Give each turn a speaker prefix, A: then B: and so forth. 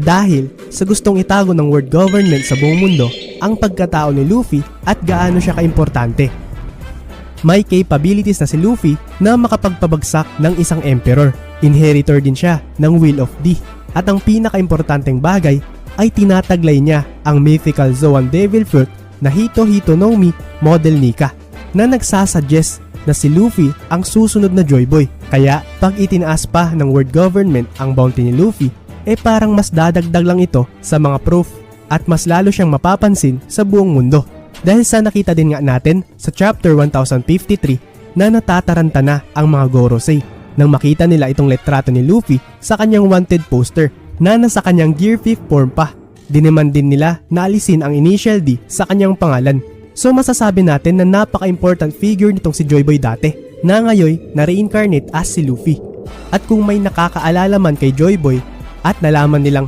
A: dahil sa gustong itago ng world government sa buong mundo ang pagkatao ni Luffy at gaano siya kaimportante. May capabilities na si Luffy na makapagpabagsak ng isang emperor. Inheritor din siya ng Will of D. At ang pinakaimportanteng bagay ay tinataglay niya ang mythical Zoan Devil Fruit na Hito Hito no Mi Model Nika na nagsasuggest na si Luffy ang susunod na Joy Boy. Kaya pag itinaas pa ng world government ang bounty ni Luffy, parang mas dadagdag lang ito sa mga proof at mas lalo siyang mapapansin sa buong mundo. Dahil sa nakita din nga natin sa chapter 1053 na natataranta na ang mga Gorosei nang makita nila itong letrato ni Luffy sa kanyang wanted poster na nasa kanyang Gear 5 form pa. Diniman din nila na alisin ang initial D sa kanyang pangalan. So masasabi natin na napaka-important figure nitong si Joy Boy dati na ngayon na-reincarnate as si Luffy. At kung may nakakaalala man kay Joy Boy at nalaman nilang